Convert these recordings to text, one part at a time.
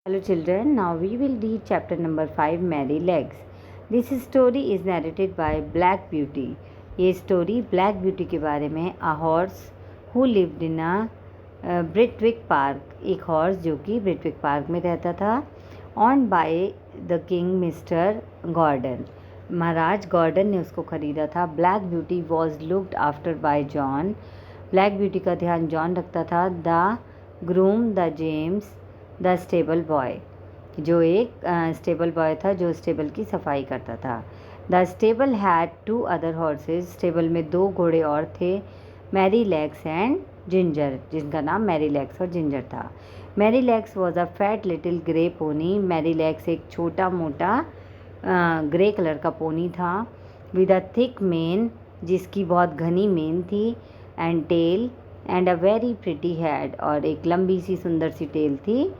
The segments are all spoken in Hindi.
Hello children, now we will read chapter number 5 Merry Legs. This story is narrated by Black Beauty. ये स्टोरी ब्लैक ब्यूटी के बारे में a horse who lived in a Birtwick Park, एक हॉर्स जो कि ब्रिटविक पार्क में रहता था, owned by the king mister Gordon. महाराज गॉर्डन ने उसको ख़रीदा था. Black Beauty was looked after by John. Black Beauty का ध्यान जॉन रखता था. The groom the James the stable boy, जो एक स्टेबल बॉय था जो स्टेबल की सफाई करता था. The stable had 2 other horse's. Stable में 2 घोड़े और थे. मैरी लेग्स एंड जिंजर, जिनका नाम मैरी लेग्स और जिंजर था. Merrylegs was a fat little grey pony. Merrylegs एक छोटा मोटा ग्रे कलर का पोनी था. विद अ थिक मेन, जिसकी बहुत घनी मेन थी. And tail and a very pretty head, और एक लंबी सी सुंदर सी टेल थी.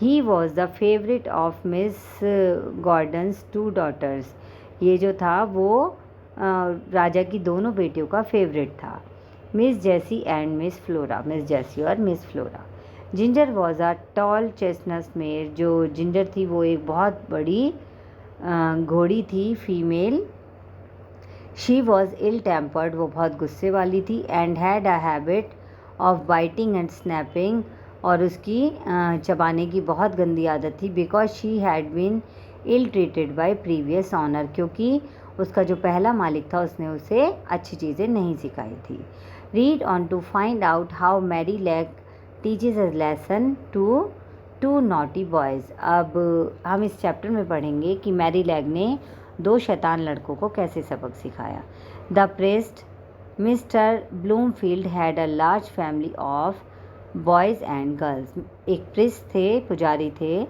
He was the favourite of Miss Gordon's 2 daughters. ये जो था वो राजा की दोनों बेटियों का फेवरेट था. Miss Jessie and miss Flora, miss Jessie और miss Flora. Ginger was a tall chestnut mare. जो जिंजर थी वो एक बहुत बड़ी घोड़ी थी, female. She was ill tempered, वो बहुत गुस्से वाली थी. And had a habit of biting and snapping, और उसकी चबाने की बहुत गंदी आदत थी. Because she had been ill treated by previous owner, क्योंकि उसका जो पहला मालिक था उसने उसे अच्छी चीज़ें नहीं सिखाई थी. Read on to find out how Merrylegs teaches a lesson to 2 naughty boys. अब हम इस चैप्टर में पढ़ेंगे कि मैरी लेग ने 2 शैतान लड़कों को कैसे सबक सिखाया. The priest mister Bloomfield had a large family of boys and girls. एक प्रिस्ट थे, पुजारी थे,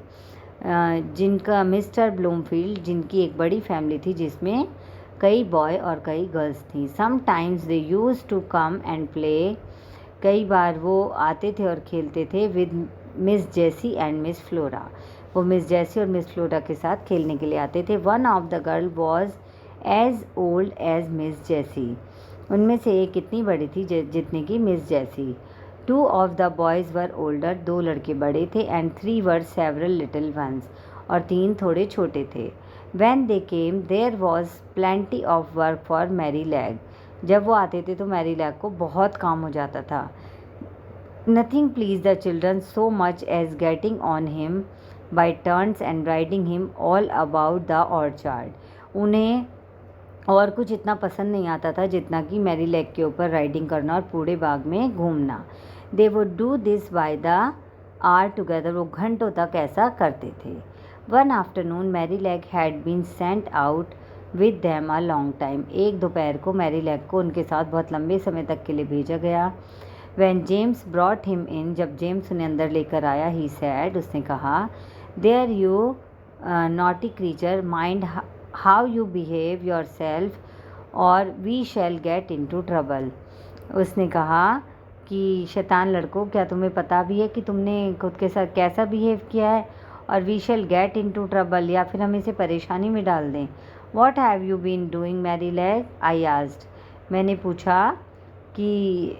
जिनका मिस्टर ब्लूमफील्ड, जिनकी एक बड़ी फैमिली थी जिसमें कई बॉय और कई गर्ल्स थी. Sometimes they use to come and play. कई बार वो आते थे और खेलते थे. With Miss Jessie and miss Flora, वो मिस जेसी और मिस फ्लोरा के साथ खेलने के लिए आते थे. One of the girl was as old as miss Jessie. उनमें से एक इतनी बड़ी थी जितनी की miss Jessie. 2 of the boys were older, 2 लड़के बड़े थे. And 3 were several little ones, और 3 थोड़े छोटे थे. When they came there was plenty of work for Merry Legs. जब वो आते थे तो मैरी लेग को बहुत काम हो जाता था. Nothing please the children so much as getting on him by turns and riding him all about the orchard. उन्हें और कुछ इतना पसंद नहीं आता था जितना कि मैरी लेग के ऊपर राइडिंग करना और पूरे बाग में घूमना. They would do this by the hour together, वो घंटों तक ऐसा करते थे. One afternoon Merrylegs had been sent out with them a long time. एक दोपहर को मैरी लेग को उनके साथ बहुत लंबे समय तक के लिए भेजा गया. When James brought him in, जब जेम्स उन्हें अंदर लेकर आया, ही सैड, उसने कहा, there you naughty creature, mind how you behave yourself or we shall get into trouble. उसने कहा कि शैतान लड़कों, क्या तुम्हें पता भी है कि तुमने खुद के साथ कैसा बिहेव किया है, और we shall get into trouble, या फिर हम इसे परेशानी में डाल दें. What have you been doing Merrylegs, I asked. मैंने पूछा कि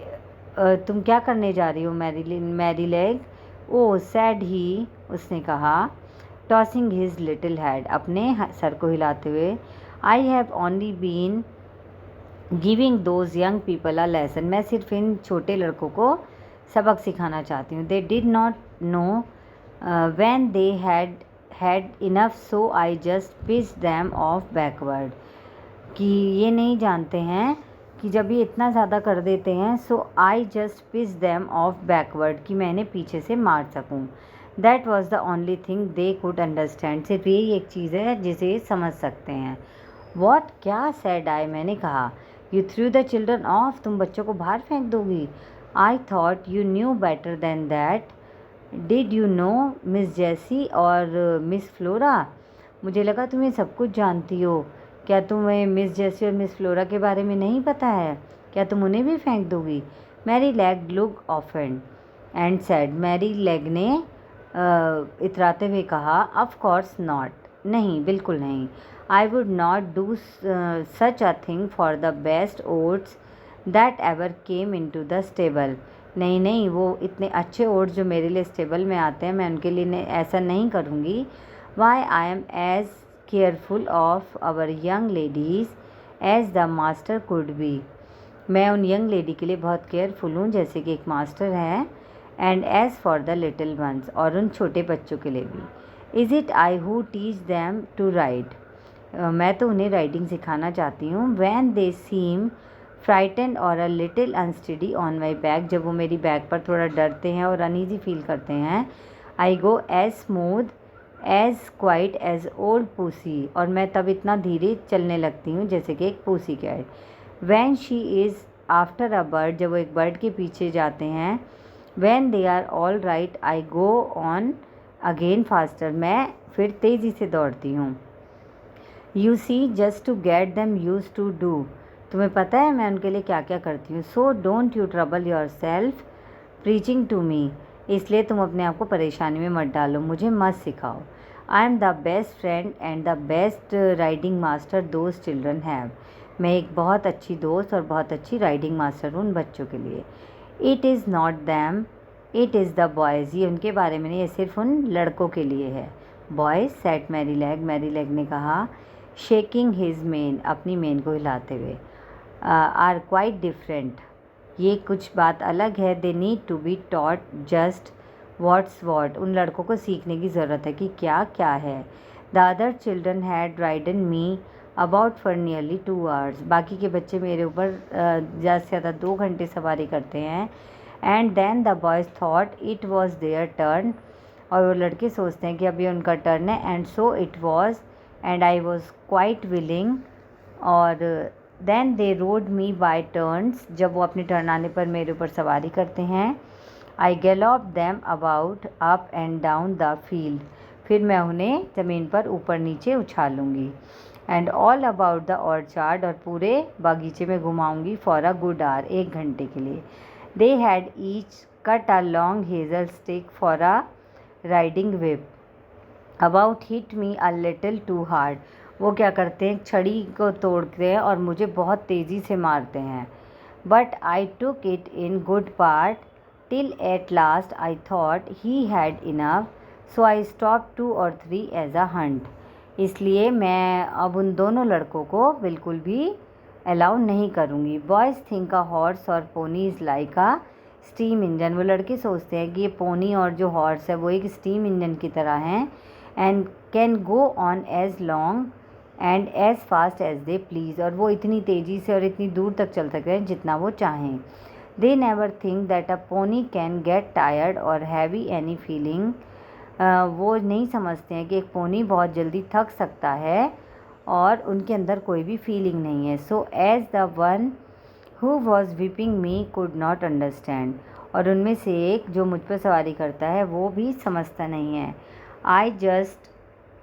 तुम क्या करने जा रही हो मैरी लेग. ओ सैड ही, उसने कहा, टॉसिंग हिज लिटिल हेड, अपने सर को हिलाते हुए. I have only been giving those young people a lesson, मैं सिर्फ इन छोटे लड़कों को सबक सिखाना चाहती हूँ. They did not know when they had enough, so I just pitch them off backward. कि ये नहीं जानते हैं कि जब ये इतना ज़्यादा कर देते हैं, so I just pitch them off backward, कि मैं इन्हें पीछे से मार सकूं. That was the only thing they could understand, सिर्फ यही एक चीज़ है जिसे समझ सकते हैं. वॉट, क्या, सैड आई, मैंने कहा. You threw the children off, तुम बच्चों को बाहर फेंक दोगी. I thought you knew better than that. Did you know miss Jessie और मिस फ्लोरा, मुझे लगा तुम ये सब कुछ जानती हो. क्या तुम्हें मिस जेसी और मिस फ्लोरा के बारे में नहीं पता है? क्या तुम उन्हें भी फेंक दोगी? Merrylegs look offend and said, Merrylegs ने इतराते हुए कहा, ऑफ कोर्स नॉट, नहीं, बिल्कुल नहीं. I would not do such a thing for the best oats that ever came into the stable. नहीं नहीं, वो इतने अच्छे ओट्स जो मेरे लिए स्टेबल में आते हैं मैं उनके लिए ऐसा नहीं करूँगी। Why I am as careful of our young ladies as the master could be. मैं उन यंग लेडी के लिए बहुत केयरफुल हूँ जैसे कि एक मास्टर है। And as for the little ones, और उन छोटे बच्चों के लिए भी। Is it I who teach them to ride, मैं तो उन्हें राइडिंग सिखाना चाहती हूँ। वैन दे सीम फ्राइटन और a little unsteady on my back, जब वो मेरी बैक पर थोड़ा डरते हैं और अनईजी फील करते हैं। I go as smooth as quiet as old pussy, और मैं तब इतना धीरे चलने लगती हूँ जैसे कि एक pussy cat. When she is after a bird, जब वो एक बर्ड के पीछे जाते हैं। When they are all right I go on again faster, मैं फिर तेज़ी से दौड़ती हूँ। You see just to get them used to do, तुम्हें पता है मैं उनके लिए क्या क्या करती हूँ। So don't you trouble yourself preaching to me, इसलिए तुम अपने आप को परेशानी में मत डालो, मुझे मत सिखाओ। I am the best friend and the best riding master those children have, मैं एक बहुत अच्छी दोस्त और बहुत अच्छी राइडिंग मास्टर हूँ उन बच्चों के लिए। It is not them it is the boys, ये उनके बारे में नहीं, ये सिर्फ उन लड़कों के लिए है। बॉयज़ सेट मैरी लेग ने कहा, शेकिंग हिज मेन, अपनी मेन को हिलाते हुए। आर क्वाइट डिफरेंट, ये कुछ बात अलग है। They need to be taught just what's what, उन लड़कों को सीखने की ज़रूरत है कि क्या क्या है। The other children had ridden me about for nearly 2 hours, बाकी के बच्चे मेरे ऊपर ज़्यादा से ज़्यादा 2 घंटे सवारी करते हैं। And then the boys thought it was their turn, और वो लड़के सोचते हैं कि अभी उनका टर्न है। And so it was and I was quite willing, और then they rode me by turns, जब वो अपने टर्न आने पर मेरे ऊपर सवारी करते हैं। I gallop them about up and down the field, फिर मैं उन्हें ज़मीन पर ऊपर नीचे उछालूँगी। And all about the orchard, और पूरे बागीचे में घुमाऊँगी फॉर अ गुड आवर, 1 घंटे के लिए। They had each cut a long hazel stick for a riding whip about hit me a little too hard, वो क्या करते हैं, छड़ी को तोड़ते हैं और मुझे बहुत तेज़ी से मारते हैं। But I took it in good part till at last I thought he had enough, so I stop 2 or 3 as a hunt, इसलिए मैं अब उन दोनों लड़कों को बिल्कुल भी अलाउ नहीं करूँगी। बॉयज़ थिंक अ हॉर्स और pony is like a steam engine, वो लड़के सोचते हैं कि ये पोनी और जो हॉर्स है वो एक स्टीम इंजन की तरह हैं। And can go on as long and as fast as they please, और वो इतनी तेज़ी से और इतनी दूर तक चल सकते हैं जितना वो चाहें। They never think that a pony can get tired और हैवी एनी फीलिंग, वो नहीं समझते हैं कि एक पोनी बहुत जल्दी थक सकता है और उनके अंदर कोई भी फीलिंग नहीं है। So as the one who was whipping me could not understand, और उनमें से एक जो मुझ पर सवारी करता है वो भी समझता नहीं है। I just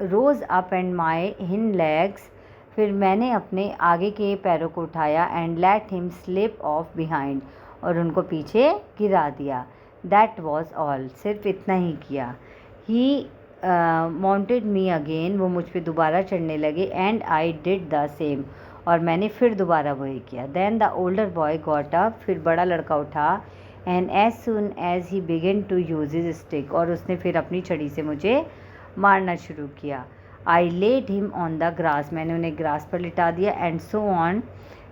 rose up and my hind legs, फिर मैंने अपने आगे के पैरों को उठाया। And let him slip off behind, और उनको पीछे गिरा दिया। दैट वॉज ऑल, सिर्फ इतना ही किया। ही माउंटेड मी अगेन, वो मुझ पर दोबारा चढ़ने लगे। And I did the same, और मैंने फिर दोबारा वही किया। Then the older boy got up, फिर बड़ा लड़का उठा। And as soon as he begin to use his stick, और उसने फिर अपनी छड़ी से मुझे मारना शुरू किया। I laid him on the grass, मैंने उन्हें ग्रास पर लिटा दिया। And so on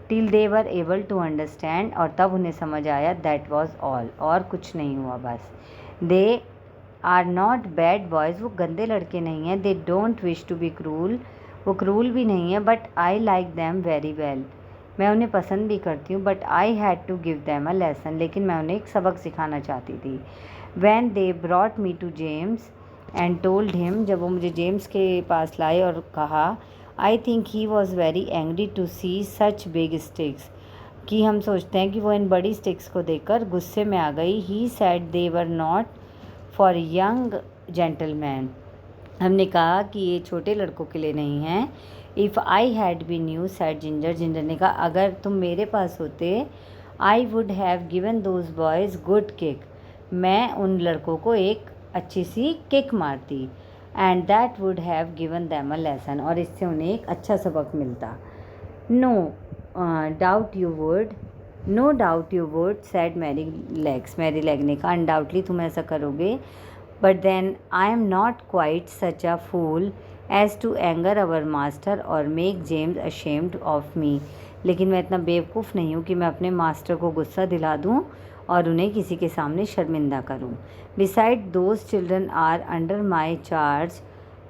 till they were able to understand, और तब उन्हें समझ आया। दैट वॉज ऑल, और कुछ नहीं हुआ बस। They are not bad boys, वो गंदे लड़के नहीं हैं। They don't wish to be cruel, वो क्रूल भी नहीं है। But I like them very well, मैं उन्हें पसंद भी करती हूँ। But I had to give them a lesson, लेकिन मैं उन्हें एक सबक सिखाना चाहती थी। When they brought me to James and told him, जब वो मुझे जेम्स के पास लाए और कहा। I think he was very angry to see such big sticks, कि हम सोचते हैं कि वो इन बड़ी स्टिक्स को देखकर गुस्से में आ गई। He said they were not for young gentleman, हमने कहा कि ये छोटे लड़कों के लिए नहीं हैं। If I had been you said Ginger, Ginger ने कहा अगर तुम मेरे पास होते, I would have given those boys good kick, मैं उन लड़कों को एक अच्छी सी किक मारती। And that would have given them a lesson, और इससे उन्हें एक अच्छा सबक मिलता। No doubt you would, no doubt you would, said Merrylegs. Merrylegs ने कहा, अनडाउटली तुम ऐसा करोगे, but then I am not quite such a fool as to anger our master or make James ashamed of me. लेकिन मैं इतना बेवकूफ़ नहीं हूँ कि मैं अपने मास्टर को गुस्सा दिला दूँ और उन्हें किसी के सामने शर्मिंदा करूँ। Beside those children are under my charge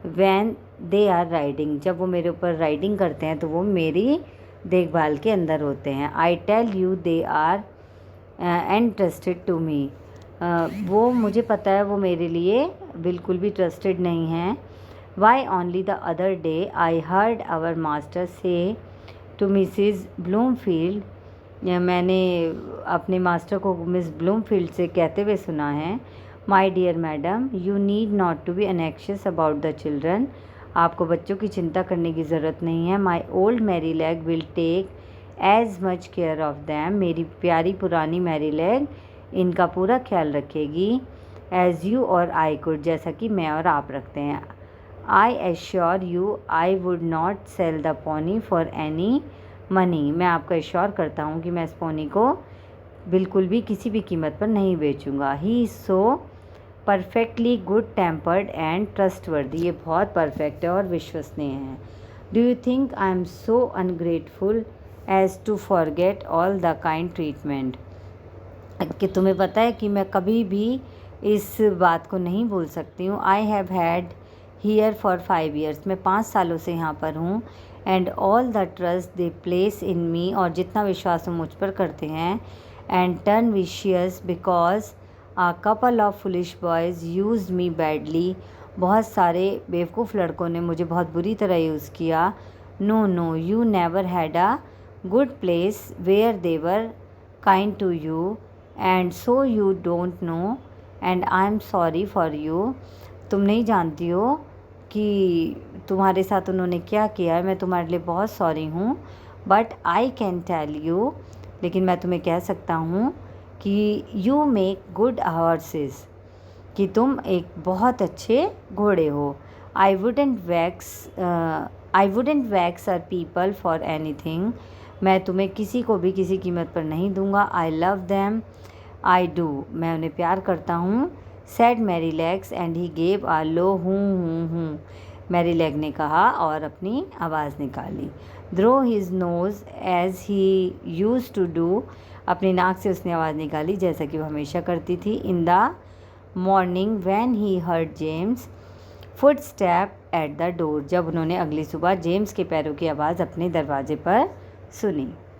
when they are riding. जब वो मेरे ऊपर राइडिंग करते हैं तो वो मेरी देखभाल के अंदर होते हैं। I tell you they are entrusted to me. वो मुझे पता है वो मेरे लिए बिल्कुल भी ट्रस्टेड नहीं हैं। Why only the other day I heard our master say to Mrs Bloomfield. मैंने अपने मास्टर को मिस ब्लूमफील्ड से कहते हुए सुना है, my dear madam you need not to be anxious about the children. आपको बच्चों की चिंता करने की ज़रूरत नहीं है। My old Merry Legs will take as much care of them. मेरी प्यारी पुरानी मैरी लेग इनका पूरा ख्याल रखेगी, एज़ यू और आई कुड, जैसा कि मैं और आप रखते हैं। I assure you I would not sell the pony for any money. मैं आपको एश्योर करता हूँ कि मैं इस पोनी को बिल्कुल भी किसी भी कीमत पर नहीं बेचूँगा। He is so perfectly good tempered and trustworthy. ये बहुत परफेक्ट है और विश्वसनीय है। Do you think I am so ungrateful as to forget all the kind treatment. कि तुम्हें पता है कि मैं कभी भी इस बात को नहीं भूल सकती हूँ। I have had here for 5 years। मैं 5 सालों से यहाँ पर हूँ। And all the trust they place in me. और जितना विश्वास वो मुझ पर करते हैं। And turn vicious because a couple of foolish boys use me badly. बहुत सारे बेवकूफ़ लड़कों ने मुझे बहुत बुरी तरह यूज़ किया। No no you never had a good place where they were kind to you and so you don't know and I am sorry for you. तुम नहीं जानती हो कि तुम्हारे साथ उन्होंने क्या किया है। मैं तुम्हारे लिए बहुत सॉरी हूँ, but I can tell you, लेकिन मैं तुम्हें कह सकता हूँ कि यू मेक गुड हॉर्सेस, कि तुम एक बहुत अच्छे घोड़े हो। I wouldn't vex our people for anything. मैं तुम्हें किसी को भी किसी कीमत पर नहीं दूंगा। I love them, I do, मैं उन्हें प्यार करता हूँ। Said Merrylegs and he gave a low हूँ। मैरी लेग ने कहा और अपनी आवाज़ निकाली। Through his nose as he used to do. अपनी नाक से उसने आवाज़ निकाली जैसा कि वो हमेशा करती थी। In the morning when he heard James foot step at the door. जब उन्होंने अगली सुबह जेम्स के पैरों की आवाज़ अपने दरवाजे पर सुनी।